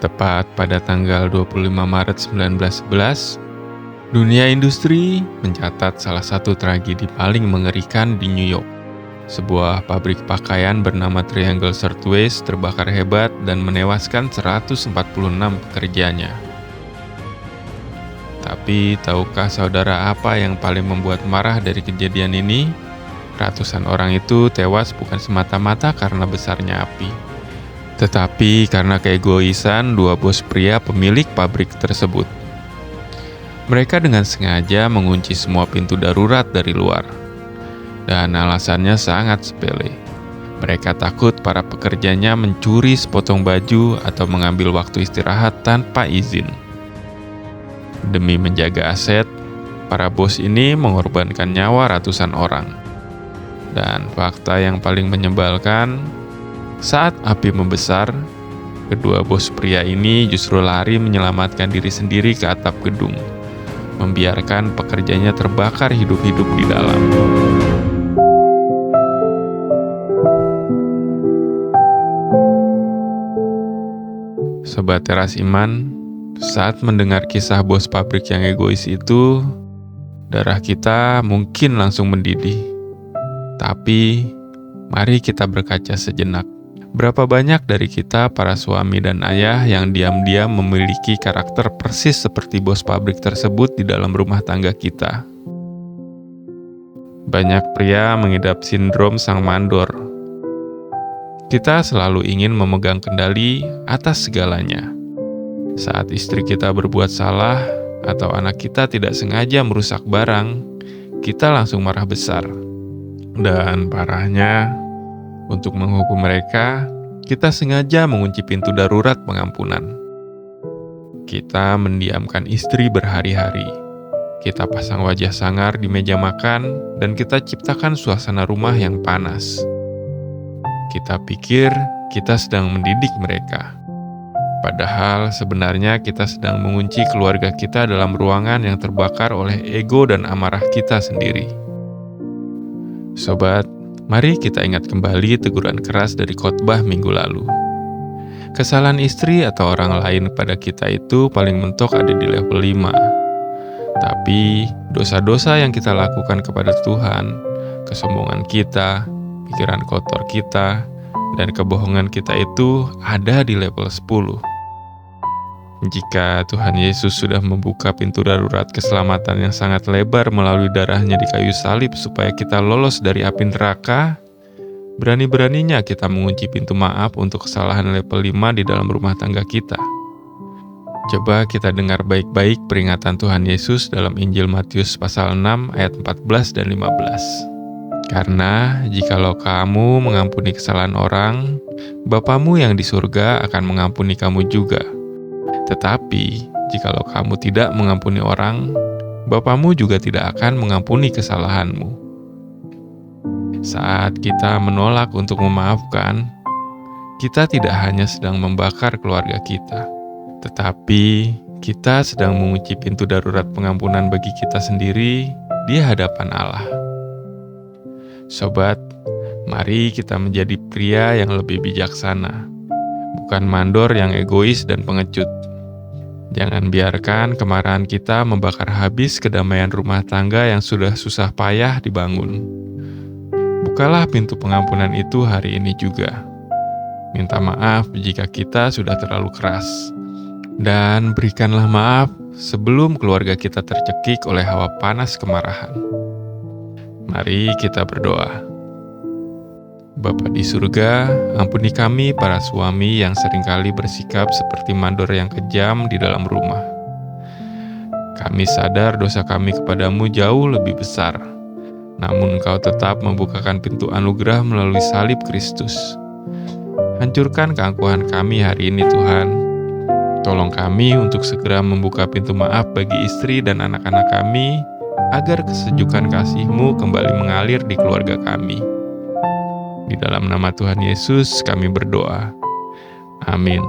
Tepat pada tanggal 25 Maret 1911, dunia industri mencatat salah satu tragedi paling mengerikan di New York. Sebuah pabrik pakaian bernama Triangle Shirtwaist terbakar hebat dan menewaskan 146 pekerjanya. Tapi tahukah saudara apa yang paling membuat marah dari kejadian ini? Ratusan orang itu tewas bukan semata-mata karena besarnya api, tetapi karena keegoisan dua bos pria pemilik pabrik tersebut. Mereka dengan sengaja mengunci semua pintu darurat dari luar. Dan alasannya sangat sepele. Mereka takut para pekerjanya mencuri sepotong baju atau mengambil waktu istirahat tanpa izin. Demi menjaga aset, para bos ini mengorbankan nyawa ratusan orang. Dan fakta yang paling menyebalkan, saat api membesar, kedua bos pria ini justru lari menyelamatkan diri sendiri ke atap gedung, membiarkan pekerjanya terbakar hidup-hidup di dalam. Sobat Teras Iman, saat mendengar kisah bos pabrik yang egois itu, darah kita mungkin langsung mendidih. Tapi, mari kita berkaca sejenak. Berapa banyak dari kita para suami dan ayah yang diam-diam memiliki karakter persis seperti bos pabrik tersebut di dalam rumah tangga kita. Banyak pria mengidap sindrom sang mandor. Kita selalu ingin memegang kendali atas segalanya. Saat istri kita berbuat salah atau anak kita tidak sengaja merusak barang, kita langsung marah besar. Dan parahnya, untuk menghukum mereka, kita sengaja mengunci pintu darurat pengampunan. Kita mendiamkan istri berhari-hari. Kita pasang wajah sangar di meja makan dan kita ciptakan suasana rumah yang panas. Kita pikir kita sedang mendidik mereka. Padahal sebenarnya kita sedang mengunci keluarga kita dalam ruangan yang terbakar oleh ego dan amarah kita sendiri. Sobat, mari kita ingat kembali teguran keras dari khotbah minggu lalu. Kesalahan istri atau orang lain pada kita itu paling mentok ada di level 5. Tapi dosa-dosa yang kita lakukan kepada Tuhan, kesombongan kita, pikiran kotor kita, dan kebohongan kita itu ada di level 10. Jika Tuhan Yesus sudah membuka pintu darurat keselamatan yang sangat lebar melalui darahnya di kayu salib supaya kita lolos dari api neraka, berani-beraninya kita mengunci pintu maaf untuk kesalahan level 5 di dalam rumah tangga kita. Coba kita dengar baik-baik peringatan Tuhan Yesus dalam Injil Matius pasal 6 ayat 14 dan 15. Karena jikalau kamu mengampuni kesalahan orang, Bapamu yang di surga akan mengampuni kamu juga. Tetapi jikalau kamu tidak mengampuni orang, Bapamu juga tidak akan mengampuni kesalahanmu. Saat kita menolak untuk memaafkan, kita tidak hanya sedang membakar keluarga kita, tetapi kita sedang mengunci pintu darurat pengampunan bagi kita sendiri di hadapan Allah. Sobat, mari kita menjadi pria yang lebih bijaksana, bukan mandor yang egois dan pengecut. Jangan biarkan kemarahan kita membakar habis kedamaian rumah tangga yang sudah susah payah dibangun. Bukalah pintu pengampunan itu hari ini juga. Minta maaf jika kita sudah terlalu keras. Dan berikanlah maaf sebelum keluarga kita tercekik oleh hawa panas kemarahan. Mari kita berdoa. Bapa di surga, ampuni kami para suami yang seringkali bersikap seperti mandor yang kejam di dalam rumah. Kami sadar dosa kami kepadamu jauh lebih besar, namun Engkau tetap membukakan pintu anugerah melalui salib Kristus. Hancurkan keangkuhan kami hari ini Tuhan. Tolong kami untuk segera membuka pintu maaf bagi istri dan anak-anak kami, agar kesejukan kasih-Mu kembali mengalir di keluarga kami. Di dalam nama Tuhan Yesus kami berdoa. Amin.